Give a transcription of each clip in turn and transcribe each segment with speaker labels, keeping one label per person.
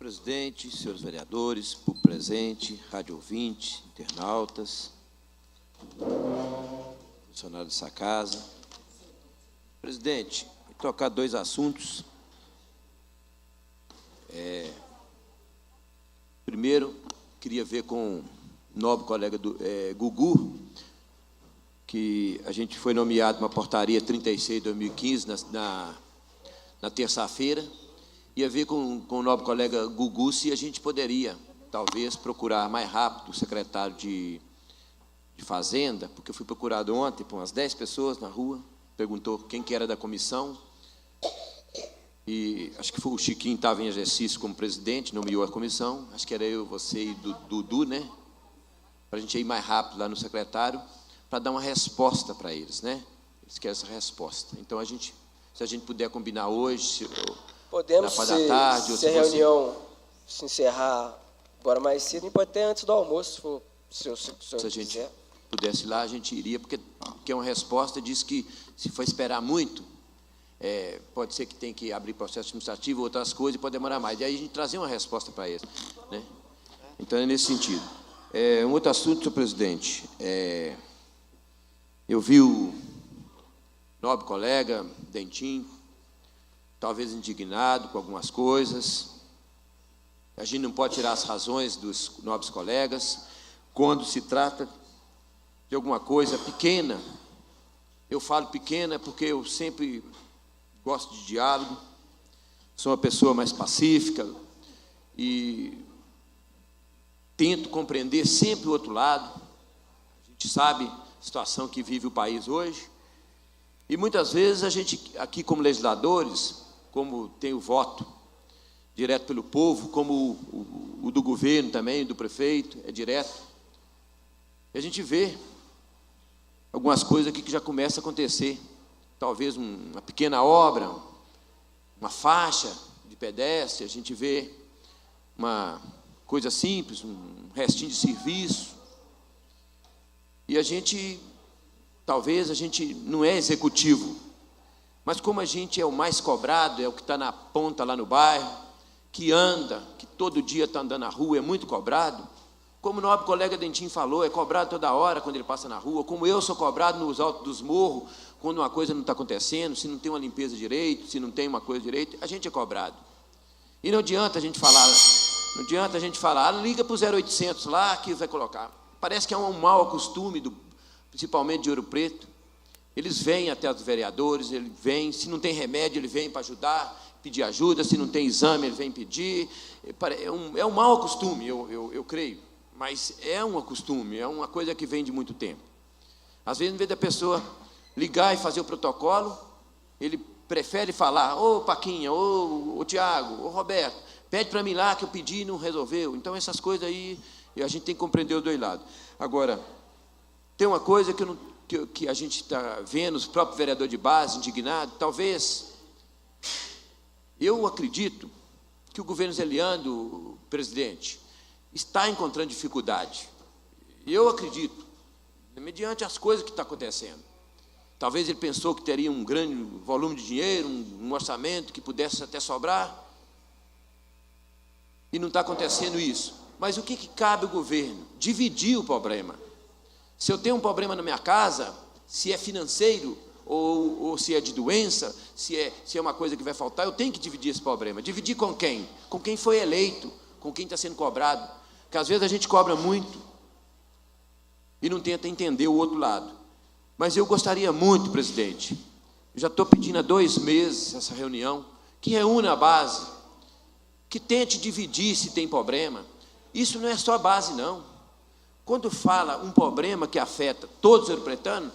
Speaker 1: Presidente, senhores vereadores, público presente, rádio ouvinte, internautas, funcionários dessa casa. Presidente, vou tocar dois assuntos. Primeiro, queria ver com o nobre colega Gugu, que a gente foi nomeado uma portaria 36 de 2015 na terça-feira. Ia ver com o nobre colega Gugu se a gente poderia, talvez, procurar mais rápido o secretário de Fazenda, porque eu fui procurado ontem por umas 10 pessoas na rua, perguntou quem que era da comissão, e acho que foi o Chiquinho, estava em exercício como presidente, nomeou a comissão, acho que era eu, você e Dudu, né? Para a gente ir mais rápido lá no secretário, para dar uma resposta para eles, né? Eles querem essa resposta. Então, se a gente puder combinar hoje...
Speaker 2: Podemos,
Speaker 1: da tarde,
Speaker 2: se a reunião se encerrar agora mais cedo, pode até antes do almoço, se o senhor
Speaker 1: quiser. Se a gente pudesse ir lá, a gente iria, porque é uma resposta, diz que se for esperar muito, pode ser que tenha que abrir processo administrativo, outras coisas, e pode demorar mais. E aí a gente trazer uma resposta para eles, né? Então, é nesse sentido. Um outro assunto, senhor presidente, eu vi o nobre colega Dentinho, talvez indignado com algumas coisas. A gente não pode tirar as razões dos nobres colegas quando se trata de alguma coisa pequena. Eu falo pequena porque eu sempre gosto de diálogo, sou uma pessoa mais pacífica e tento compreender sempre o outro lado. A gente sabe a situação que vive o país hoje e muitas vezes a gente, aqui como legisladores, como tem o voto direto pelo povo, como o do governo também, do prefeito, é direto. E a gente vê algumas coisas aqui que já começam a acontecer. Talvez uma pequena obra, uma faixa de pedestre, a gente vê uma coisa simples, um restinho de serviço. E talvez a gente não é executivo, mas como a gente é o mais cobrado, é o que está na ponta lá no bairro, que anda, que todo dia está andando na rua, é muito cobrado, como o nobre colega Dentinho falou, é cobrado toda hora quando ele passa na rua, como eu sou cobrado nos altos dos morros, quando uma coisa não está acontecendo, se não tem uma limpeza direito, se não tem uma coisa direito, a gente é cobrado. E não adianta a gente falar, liga para o 0800 lá que vai colocar. Parece que é um mau costume, principalmente de Ouro Preto. Eles vêm até os vereadores, ele vem, se não tem remédio, ele vem para ajudar, pedir ajuda, se não tem exame, ele vem pedir. É um mau costume, eu creio, mas é um costume, é uma coisa que vem de muito tempo. Às vezes, em vez da pessoa ligar e fazer o protocolo, ele prefere falar, ô Paquinha, ô Tiago, ô Roberto, pede para mim lá que eu pedi e não resolveu. Então, essas coisas aí, a gente tem que compreender os dois lados. Agora, tem uma coisa que a gente está vendo, os próprios vereadores de base indignados, talvez, eu acredito que o governo zeliano, presidente, está encontrando dificuldade. Eu acredito, mediante as coisas que estão acontecendo. Talvez ele pensou que teria um grande volume de dinheiro, um orçamento que pudesse até sobrar, e não está acontecendo isso. Mas o que cabe ao governo? Dividir o problema. Se eu tenho um problema na minha casa, se é financeiro ou se é de doença, se é uma coisa que vai faltar, eu tenho que dividir esse problema. Dividir com quem? Com quem foi eleito, com quem está sendo cobrado. Porque às vezes a gente cobra muito e não tenta entender o outro lado. Mas eu gostaria muito, presidente, eu já estou pedindo há 2 meses essa reunião, que reúna a base, que tente dividir se tem problema. Isso não é só a base, não. Quando fala um problema que afeta todos os ouropretanos,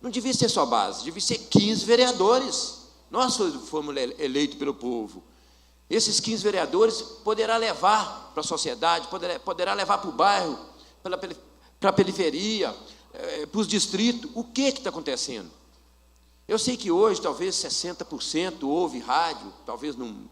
Speaker 1: não devia ser só base, devia ser 15 vereadores. Nós fomos eleitos pelo povo. Esses 15 vereadores poderá levar para a sociedade, poderá levar para o bairro, para a periferia, para os distritos, o que está acontecendo. Eu sei que hoje, talvez 60% ouve rádio, talvez um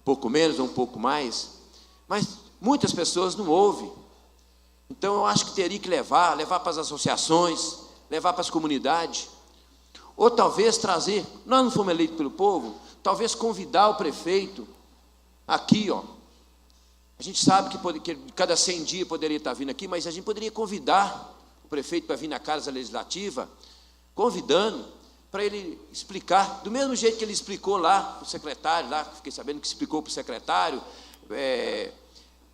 Speaker 1: pouco menos ou um pouco mais, mas muitas pessoas não ouvem. Então, eu acho que teria que levar para as associações, levar para as comunidades, ou talvez trazer, nós não fomos eleitos pelo povo, talvez convidar o prefeito aqui, A gente sabe que cada 100 dias poderia estar vindo aqui, mas a gente poderia convidar o prefeito para vir na Casa Legislativa, convidando para ele explicar, do mesmo jeito que ele explicou lá para o secretário, lá, fiquei sabendo que explicou para o secretário,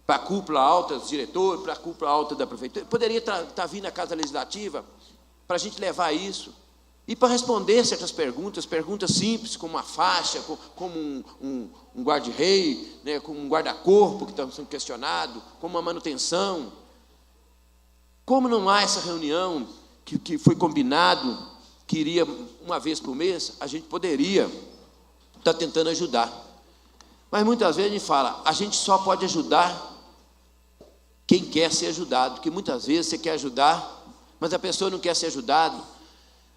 Speaker 1: para a cúpula alta dos diretores, para a cúpula alta da prefeitura. Poderia estar vindo na Casa Legislativa para a gente levar isso e para responder certas perguntas simples, como uma faixa, como um guarda-rei, né, como um guarda-corpo que está sendo questionado, como uma manutenção. Como não há essa reunião que foi combinado, que iria uma vez por mês, a gente poderia estar tentando ajudar. Mas muitas vezes a gente fala, a gente só pode ajudar quem quer ser ajudado, porque muitas vezes você quer ajudar, mas a pessoa não quer ser ajudada,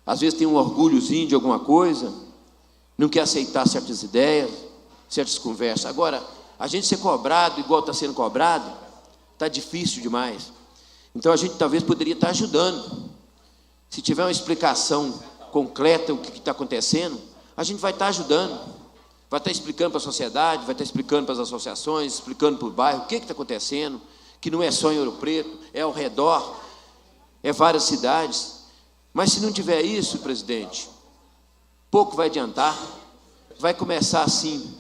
Speaker 1: às vezes tem um orgulhozinho de alguma coisa, não quer aceitar certas ideias, certas conversas. Agora, a gente ser cobrado igual está sendo cobrado, está difícil demais. Então a gente talvez poderia estar ajudando. Se tiver uma explicação concreta o que está acontecendo, a gente vai estar ajudando, vai estar explicando para a sociedade, vai estar explicando para as associações, explicando para o bairro o que está acontecendo, que não é só em Ouro Preto, é ao redor, é várias cidades. Mas se não tiver isso, presidente, pouco vai adiantar, vai começar assim.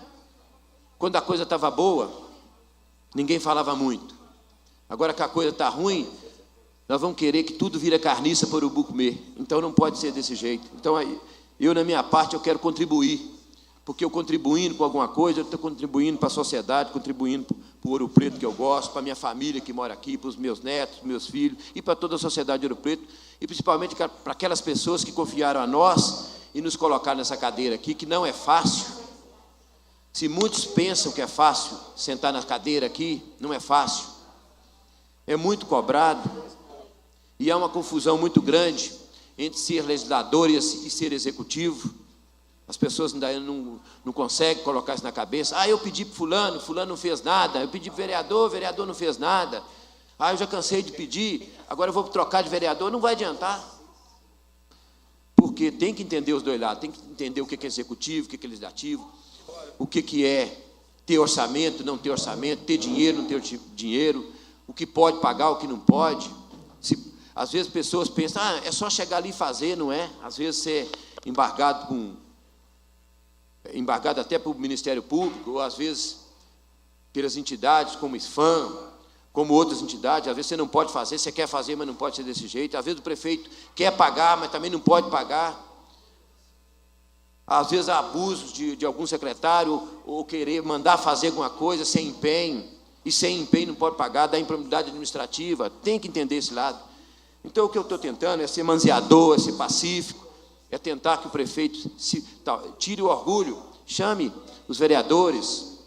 Speaker 1: Quando a coisa estava boa, ninguém falava muito. Agora que a coisa está ruim, nós vamos querer que tudo vira carniça para o urubu comer. Então não pode ser desse jeito. Então eu, na minha parte, eu quero contribuir. Porque eu contribuindo com alguma coisa, eu estou contribuindo para a sociedade, contribuindo para o Ouro Preto que eu gosto, para a minha família que mora aqui, para os meus netos, meus filhos, e para toda a sociedade de Ouro Preto, e principalmente para aquelas pessoas que confiaram a nós e nos colocaram nessa cadeira aqui, que não é fácil. Se muitos pensam que é fácil sentar na cadeira aqui, não é fácil. É muito cobrado, e há uma confusão muito grande entre ser legislador e ser executivo. As pessoas ainda não conseguem colocar isso na cabeça. Eu pedi para fulano não fez nada. Eu pedi para o vereador não fez nada. Eu já cansei de pedir, agora eu vou trocar de vereador, não vai adiantar. Porque tem que entender os dois lados, tem que entender o que é executivo, o que é legislativo, o que é ter orçamento, não ter orçamento, ter dinheiro, não ter dinheiro, o que pode pagar, o que não pode. Às vezes pessoas pensam, é só chegar ali e fazer, não é? Às vezes ser embargado até para o Ministério Público, ou às vezes pelas entidades como ISFAM, como outras entidades. Às vezes você não pode fazer, você quer fazer, mas não pode ser desse jeito. Às vezes o prefeito quer pagar, mas também não pode pagar. Às vezes há abusos de algum secretário, ou querer mandar fazer alguma coisa sem empenho, e sem empenho não pode pagar, dá improbidade administrativa. Tem que entender esse lado. Então o que eu estou tentando é ser manseador, é ser pacífico, é tentar que o prefeito tire o orgulho, chame os vereadores,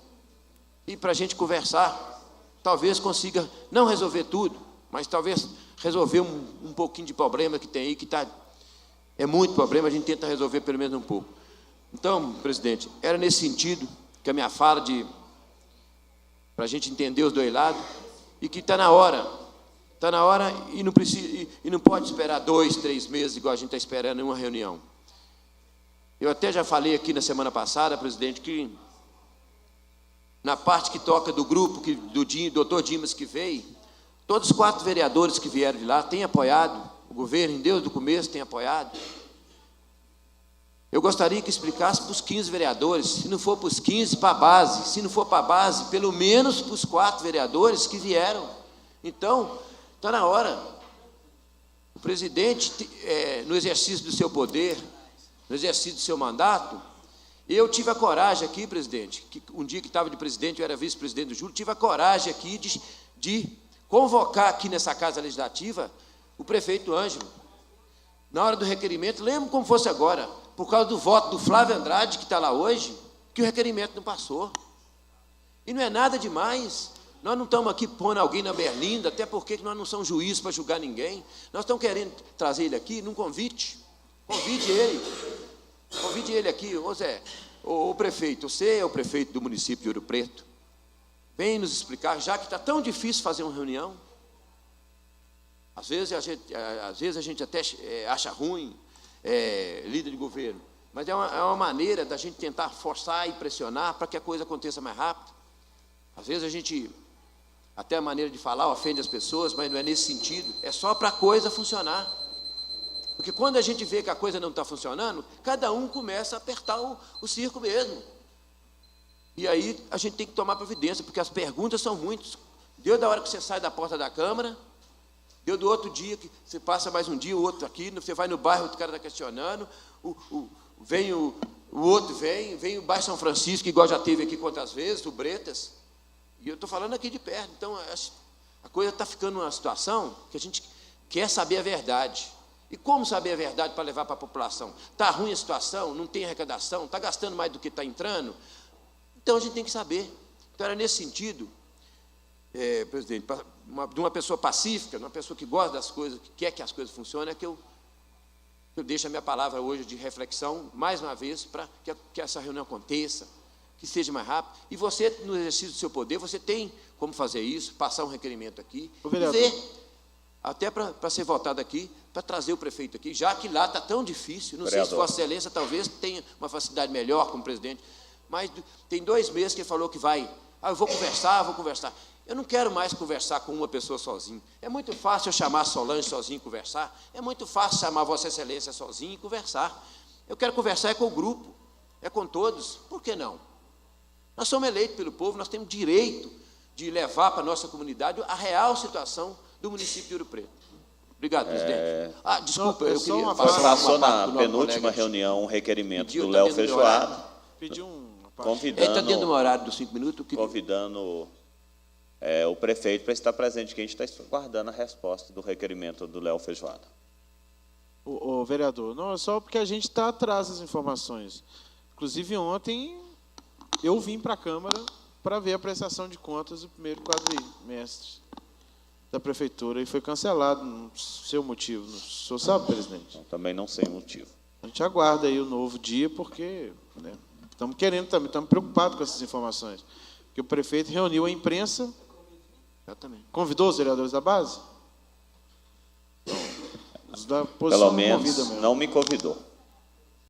Speaker 1: e para a gente conversar, talvez consiga não resolver tudo, mas talvez resolver um pouquinho de problema que tem aí, que é muito problema, a gente tenta resolver pelo menos um pouco. Então, presidente, era nesse sentido que a minha fala, para a gente entender os dois lados, e que está na hora e não precisa, e não pode esperar 2, 3 meses, igual a gente está esperando em uma reunião. Eu até já falei aqui na semana passada, presidente, que na parte que toca do grupo, do doutor Dimas que veio, todos os 4 vereadores que vieram de lá têm apoiado, o governo, desde o começo, tem apoiado. Eu gostaria que explicasse para os 15 vereadores, se não for para os 15, para a base, se não for para a base, pelo menos para os 4 vereadores que vieram. Então, está na hora. O presidente, no exercício do seu poder, no exercício do seu mandato, eu tive a coragem aqui, presidente, que um dia que estava de presidente, eu era vice-presidente do Júlio, tive a coragem aqui de convocar aqui nessa Casa Legislativa o prefeito Ângelo. Na hora do requerimento, lembro como fosse agora, por causa do voto do Flávio Andrade, que está lá hoje, que o requerimento não passou. E não é nada demais. Nós não estamos aqui pondo alguém na berlinda, até porque nós não somos juízes para julgar ninguém. Nós estamos querendo trazer ele aqui num convite. Convide ele aqui. Ô Zé, o prefeito, você é o prefeito do município de Ouro Preto. Vem nos explicar, já que está tão difícil fazer uma reunião. Às vezes a gente até acha ruim, líder de governo, mas é uma maneira da gente tentar forçar e pressionar para que a coisa aconteça mais rápido. Às vezes a gente até a maneira de falar ofende as pessoas, mas não é nesse sentido, é só para a coisa funcionar. Porque quando a gente vê que a coisa não está funcionando, cada um começa a apertar o circo mesmo. E aí a gente tem que tomar providência, porque as perguntas são muitas. Deu da hora que você sai da porta da Câmara, deu do outro dia, que você passa mais um dia, o outro aqui, você vai no bairro, o cara está questionando, vem o outro, vem o bairro São Francisco, igual já teve aqui quantas vezes, o Bretas, e eu estou falando aqui de perto. Então, a coisa está ficando numa situação que a gente quer saber a verdade. E como saber a verdade para levar para a população? Está ruim a situação, não tem arrecadação, está gastando mais do que está entrando? Então, a gente tem que saber. Então, era nesse sentido, presidente, de uma pessoa pacífica, de uma pessoa que gosta das coisas, que quer que as coisas funcionem, é que eu deixo a minha palavra hoje de reflexão, mais uma vez, para que essa reunião aconteça, que seja mais rápido. E você, no exercício do seu poder, você tem como fazer isso, passar um requerimento aqui, e ver, até para ser votado aqui, para trazer o prefeito aqui, já que lá está tão difícil. Não sei se Vossa Excelência talvez tenha uma facilidade melhor como presidente, mas tem 2 meses que ele falou que vai. Eu vou conversar. Eu não quero mais conversar com uma pessoa sozinho. É muito fácil eu chamar a Solange sozinho e conversar. É muito fácil chamar Vossa Excelência sozinho e conversar. Eu quero conversar com o grupo, com todos. Por que não? Nós somos eleitos pelo povo, nós temos direito de levar para a nossa comunidade a real situação do município de Ouro Preto. Obrigado, presidente. Desculpa, eu queria
Speaker 3: passou na penúltima reunião um requerimento do Léo Feijoada.
Speaker 2: Pediu
Speaker 3: convidando.
Speaker 1: Ele está dentro do horário dos 5 minutos.
Speaker 3: Convidando o prefeito para estar presente, que a gente está aguardando a resposta do requerimento do Léo Feijoada.
Speaker 4: O vereador, não, é só porque a gente está atrás das informações. Inclusive, ontem, eu vim para a Câmara para ver a prestação de contas do primeiro quadrimestre da Prefeitura e foi cancelado, não sei o motivo. O senhor sabe, presidente?
Speaker 3: Também não sei o motivo.
Speaker 4: A gente aguarda aí o novo dia, porque estamos querendo também, estamos preocupados com essas informações. Porque o prefeito reuniu a imprensa, convidou os vereadores da base?
Speaker 3: Pelo menos não me convidou.